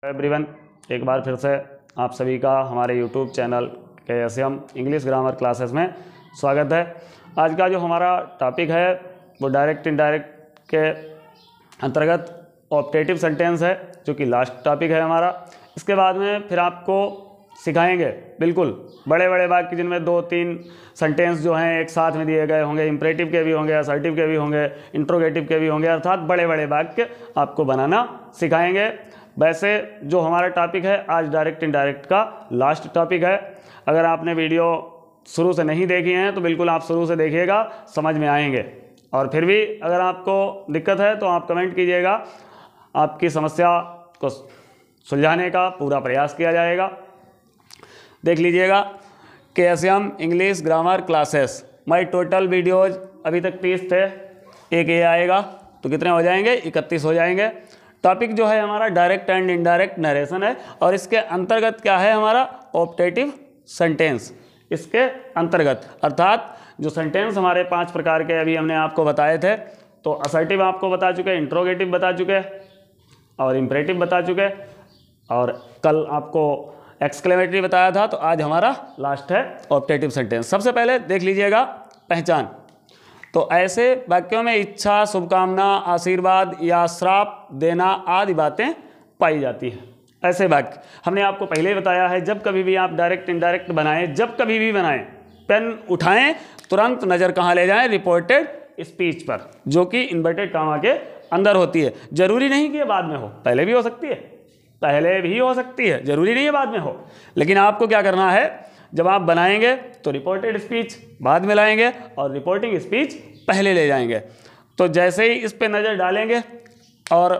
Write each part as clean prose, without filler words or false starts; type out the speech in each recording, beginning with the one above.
Everyone, एक बार फिर से आप सभी का हमारे YouTube channel KSM English grammar classes में स्वागत है। आज का जो हमारा टॉपिक है वो डायरेक्ट इनडायरेक्ट के अंतर्गत ऑप्टेटिव सेंटेंस है, जो कि लास्ट टॉपिक है हमारा। इसके बाद में फिर आपको सिखाएंगे बिल्कुल बड़े बड़े वाक्य जिनमें 2-3 सेंटेंस जो हैं एक साथ में दिए गए होंगे, इम्परेटिव के भी होंगे, असर्टिव के भी होंगे, इंट्रोगेटिव के भी होंगे, अर्थात बड़े बड़े वाक्य आपको बनाना सिखाएंगे। वैसे जो हमारा टॉपिक है आज डायरेक्ट इनडायरेक्ट का लास्ट टॉपिक है। अगर आपने वीडियो शुरू से नहीं देखी हैं तो बिल्कुल आप शुरू से देखिएगा, समझ में आएंगे। और फिर भी अगर आपको दिक्कत है तो आप कमेंट कीजिएगा, आपकी समस्या को सुलझाने का पूरा प्रयास किया जाएगा। देख लीजिएगा KSM इंग्लिश ग्रामर क्लासेस, माई टोटल वीडियोज़ अभी तक 30 थे, एक ये आएगा तो कितने हो जाएंगे? 31 हो जाएंगे। टॉपिक जो है हमारा डायरेक्ट एंड इनडायरेक्ट नरेशन है और इसके अंतर्गत क्या है हमारा? Optative sentence. इसके अंतर्गत अर्थात जो सेंटेंस हमारे 5 प्रकार के अभी हमने आपको बताए थे, तो असर्टिव आपको बता चुके, इंट्रोगेटिव बता चुके और इम्परेटिव बता चुके, और कल आपको एक्सक्लेमेटरी बताया था। तो आज हमारा लास्ट है ऑप्टेटिव सेंटेंस। सबसे पहले देख लीजिएगा पहचान। तो ऐसे वाक्यों में इच्छा, शुभकामना, आशीर्वाद या श्राप देना आदि बातें पाई जाती हैं। ऐसे वाक्य हमने आपको पहले ही बताया है, जब कभी भी आप डायरेक्ट इनडायरेक्ट बनाएं, जब कभी भी बनाएं, पेन उठाएं, तुरंत नज़र कहाँ ले जाएं? रिपोर्टेड स्पीच पर, जो कि इन्वर्टेड कामा के अंदर होती है। जरूरी नहीं कि ये बाद में हो, पहले भी हो सकती है, पहले भी हो सकती है, जरूरी नहीं है बाद में हो। लेकिन आपको क्या करना है, जब आप बनाएंगे तो रिपोर्टेड स्पीच बाद में लाएंगे और रिपोर्टिंग स्पीच पहले ले जाएंगे। तो जैसे ही इस पे नज़र डालेंगे और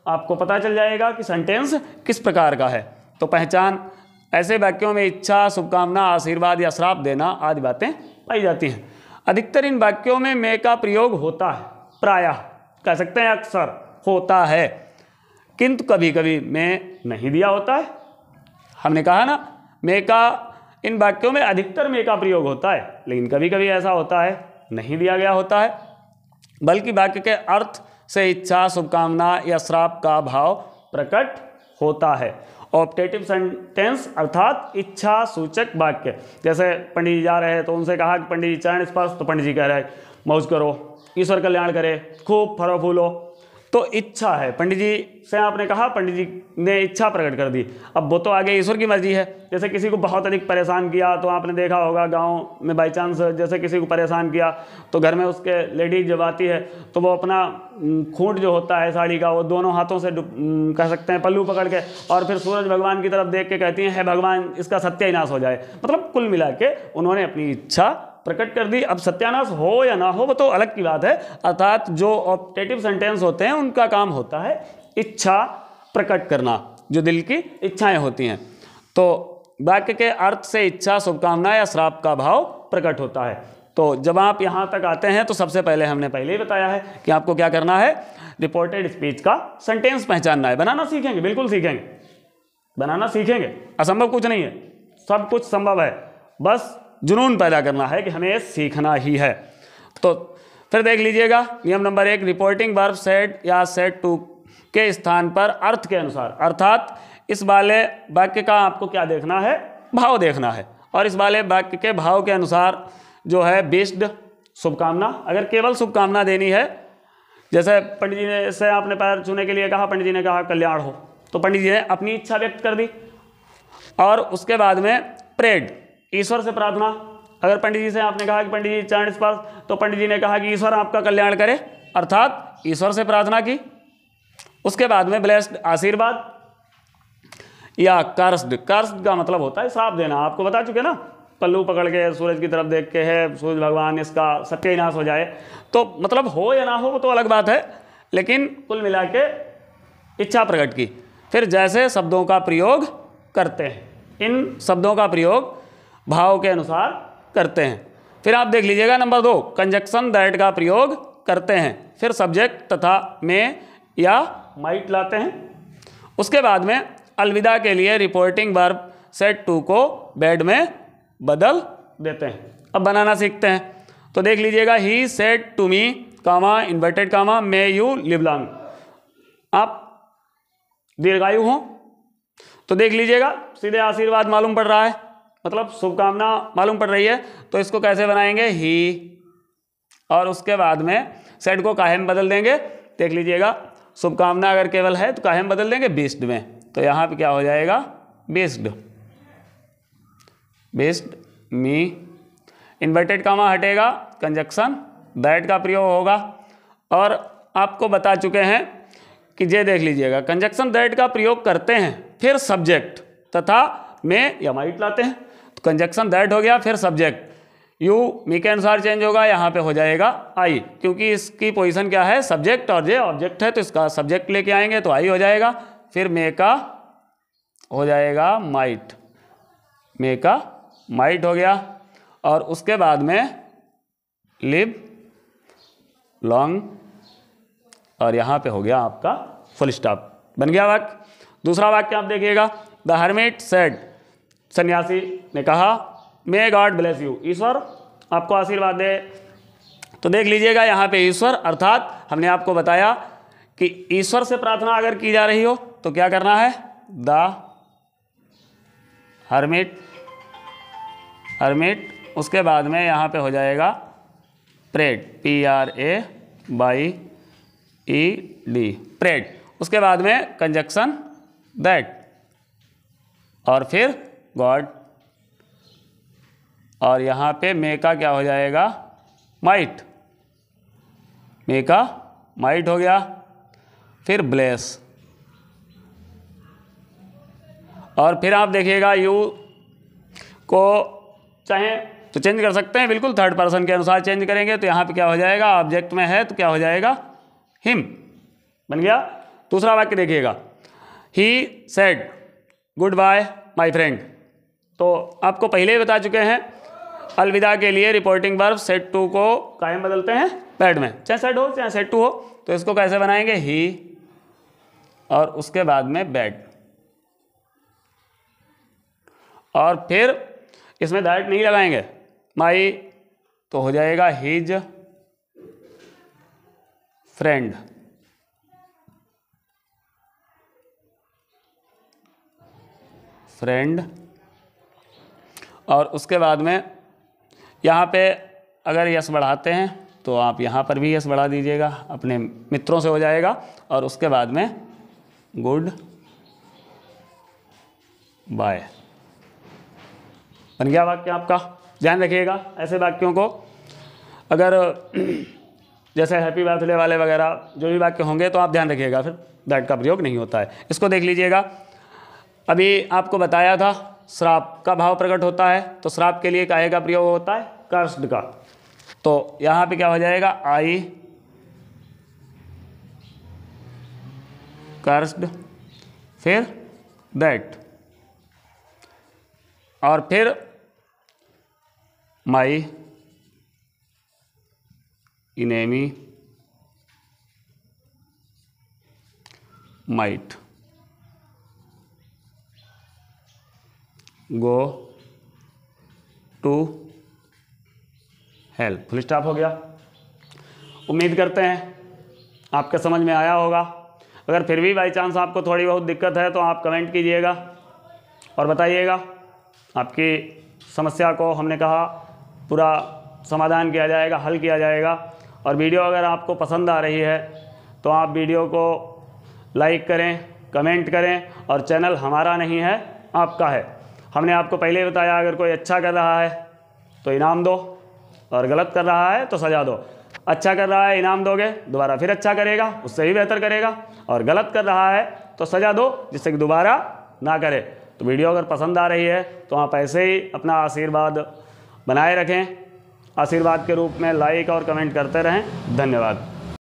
आपको पता चल जाएगा कि सेंटेंस किस प्रकार का है। तो पहचान, ऐसे वाक्यों में इच्छा, शुभकामना, आशीर्वाद या श्राप देना आदि बातें पाई जाती हैं। अधिकतर इन वाक्यों में मे का प्रयोग होता है, प्रायः कह सकते हैं अक्सर होता है, किंतु कभी कभी में नहीं दिया होता है। हमने कहा ना, मे का इन वाक्यों में अधिकतर मे का प्रयोग होता है, लेकिन कभी कभी ऐसा होता है नहीं दिया गया होता है, बल्कि वाक्य के अर्थ से इच्छा, शुभकामना या श्राप का भाव प्रकट होता है। ऑप्टेटिव सेंटेंस अर्थात इच्छा सूचक वाक्य, जैसे पंडित जी जा रहे हैं तो उनसे कहा कि पंडित जी चरण स्पर्श, तो पंडित जी कह रहे हैं मौज करो, ईश्वर कल्याण करे, खूब फलो फूलो। तो इच्छा है, पंडित जी से आपने कहा, पंडित जी ने इच्छा प्रकट कर दी। अब वो तो आगे ईश्वर की मर्जी है। जैसे किसी को बहुत अधिक परेशान किया, तो आपने देखा होगा गांव में बाई चांस जैसे किसी को परेशान किया तो घर में उसके लेडीज जब आती है तो वो अपना खूंट जो होता है साड़ी का, वो दोनों हाथों से कह सकते हैं पल्लू पकड़ के और फिर सूरज भगवान की तरफ देख के कहती हैं, हे भगवान इसका सत्यानाश हो जाए। मतलब कुल मिला के उन्होंने अपनी इच्छा प्रकट कर दी। अब सत्यानाश हो या ना हो वो तो अलग की बात है। अर्थात जो ऑप्टेटिव सेंटेंस होते हैं उनका काम होता है इच्छा प्रकट करना, जो दिल की इच्छाएं होती हैं। तो वाक्य के अर्थ से इच्छा, शुभकामना या श्राप का भाव प्रकट होता है। तो जब आप यहाँ तक आते हैं तो सबसे पहले हमने पहले ही बताया है कि आपको क्या करना है, रिपोर्टेड स्पीच का सेंटेंस पहचानना है। बनाना सीखेंगे, बिल्कुल सीखेंगे, बनाना सीखेंगे, असंभव कुछ नहीं है, सब कुछ संभव है, बस जुनून पैदा करना है कि हमें सीखना ही है। तो फिर देख लीजिएगा नियम नंबर 1, रिपोर्टिंग वर्ब सेड या सेड टू के स्थान पर अर्थ के अनुसार, अर्थात इस वाले वाक्य का आपको क्या देखना है? भाव देखना है। और इस वाले वाक्य के भाव के अनुसार जो है बेस्ड शुभकामना, अगर केवल शुभकामना देनी है, जैसे पंडित जी ने से आपने पैर छूने के लिए कहा, पंडित जी ने कहा कल्याण हो, तो पंडित जी ने अपनी इच्छा व्यक्त कर दी। और उसके बाद में प्रेड, ईश्वर से प्रार्थना, अगर पंडित जी से आपने कहा कि पंडित जी चरण स्पर्श, तो पंडित जी ने कहा कि ईश्वर आपका कल्याण करे, अर्थात ईश्वर से प्रार्थना की। उसके बाद में ब्लेस्ड, आशीर्वाद, या कर्स्ड, कर्स्ड का मतलब होता है श्राप देना, आपको बता चुके ना, पल्लू पकड़ के सूरज की तरफ देख के है सूरज भगवान इसका सत्यानाश हो जाए। तो मतलब हो या ना हो वो तो अलग बात है, लेकिन कुल मिला के इच्छा प्रकट की। फिर जैसे शब्दों का प्रयोग करते हैं, इन शब्दों का प्रयोग भाव के अनुसार करते हैं। फिर आप देख लीजिएगा नंबर 2, कंजक्शन दैट का प्रयोग करते हैं। फिर सब्जेक्ट तथा में या माइट लाते हैं। उसके बाद में अलविदा के लिए रिपोर्टिंग वर्ब सेड टू को बेड में बदल देते हैं। अब बनाना सीखते हैं। तो देख लीजिएगा, he said to me comma inverted comma may you live long. आप दीर्घायु हों, तो देख लीजिएगा, सीधे आशीर्वाद मालूम पड़ रहा है, मतलब शुभकामना मालूम पड़ रही है। तो इसको कैसे बनाएंगे, ही, और उसके बाद में सेड को काहे में बदल देंगे, देख लीजिएगा, शुभकामना अगर केवल है तो काहे में बदल देंगे, बिस्ड में। तो यहाँ पे क्या हो जाएगा, बिस्ड, बिस्ड मी, इन्वर्टेड कामा हटेगा, कंजक्शन दैट का प्रयोग होगा। और आपको बता चुके हैं कि ये देख लीजिएगा, कंजक्शन दैट का प्रयोग करते हैं, फिर सब्जेक्ट तथा में या माइट लाते हैं। तो कंजक्शन दैट हो गया, फिर सब्जेक्ट, यू मी के अनुसार चेंज होगा, यहाँ पे हो जाएगा आई, क्योंकि इसकी पोजीशन क्या है, सब्जेक्ट, और ये ऑब्जेक्ट है तो इसका सब्जेक्ट लेके आएंगे तो आई हो जाएगा। फिर मे का हो जाएगा माइट, मे का माइट हो गया। और उसके बाद में लिव लॉन्ग, और यहाँ पे हो गया आपका फुल स्टॉप, बन गया वाक्य। दूसरा वाक्य आप देखिएगा, द हर्मिट सेड, सन्यासी ने कहा, मे गॉड ब्लेस यू, ईश्वर आपको आशीर्वाद दे। तो देख लीजिएगा यहाँ पे ईश्वर, अर्थात हमने आपको बताया कि ईश्वर से प्रार्थना अगर की जा रही हो तो क्या करना है, द हर्मिट, हर्मिट, उसके बाद में यहाँ पे हो जाएगा प्रेड, PRAYED, प्रेड, उसके बाद में कंजक्शन दैट, और फिर गॉड, और यहाँ पे मे का क्या हो जाएगा, माइट, मे का माइट हो गया। फिर ब्लेस, और फिर आप देखिएगा यू को चाहे तो चेंज कर सकते हैं, बिल्कुल थर्ड पर्सन के अनुसार चेंज करेंगे। तो यहाँ पे क्या हो जाएगा, ऑब्जेक्ट में है तो क्या हो जाएगा, हिम, बन गया। दूसरा वाक्य देखिएगा, he said good bye my friend. तो आपको पहले ही बता चुके हैं, अलविदा के लिए रिपोर्टिंग वर्ब सेड टू को काहे में बदलते हैं, पैड में, चाहे सेड हो चाहे सेड टू हो। तो इसको कैसे बनाएंगे, ही, और उसके बाद में बैड, और फिर इसमें दैट नहीं लगाएंगे, माई, तो हो जाएगा हिज फ्रेंड, फ्रेंड। और उसके बाद में यहाँ पे अगर यस बढ़ाते हैं तो आप यहाँ पर भी यस बढ़ा दीजिएगा, अपने मित्रों से हो जाएगा। और उसके बाद में गुड बाय, बन गया वाक्य आपका। ध्यान रखिएगा ऐसे वाक्यों को, अगर जैसे हैप्पी बर्थडे वाले वगैरह जो भी वाक्य होंगे तो आप ध्यान रखिएगा, फिर दैट का प्रयोग नहीं होता है। इसको देख लीजिएगा, अभी आपको बताया था श्राप का भाव प्रकट होता है, तो श्राप के लिए काहे का प्रयोग होता है, कर्स्ड का। तो यहाँ पे क्या हो जाएगा, आई कर्स्ड, फिर दैट, और फिर my enemy might go to help, full stop हो गया। उम्मीद करते हैं आपके समझ में आया होगा। अगर फिर भी बाई चांस आपको थोड़ी बहुत दिक्कत है तो आप कमेंट कीजिएगा और बताइएगा, आपकी समस्या को हमने कहा पूरा समाधान किया जाएगा, हल किया जाएगा। और वीडियो अगर आपको पसंद आ रही है तो आप वीडियो को लाइक करें, कमेंट करें, और चैनल हमारा नहीं है आपका है। हमने आपको पहले ही बताया, अगर कोई अच्छा कर रहा है तो इनाम दो, और गलत कर रहा है तो सज़ा दो। अच्छा कर रहा है इनाम दोगे, दोबारा फिर अच्छा करेगा, उससे भी बेहतर करेगा, और गलत कर रहा है तो सज़ा दो जिससे कि दोबारा ना करे। तो वीडियो अगर पसंद आ रही है तो आप ऐसे ही अपना आशीर्वाद बनाए रखें, आशीर्वाद के रूप में लाइक और कमेंट करते रहें। धन्यवाद।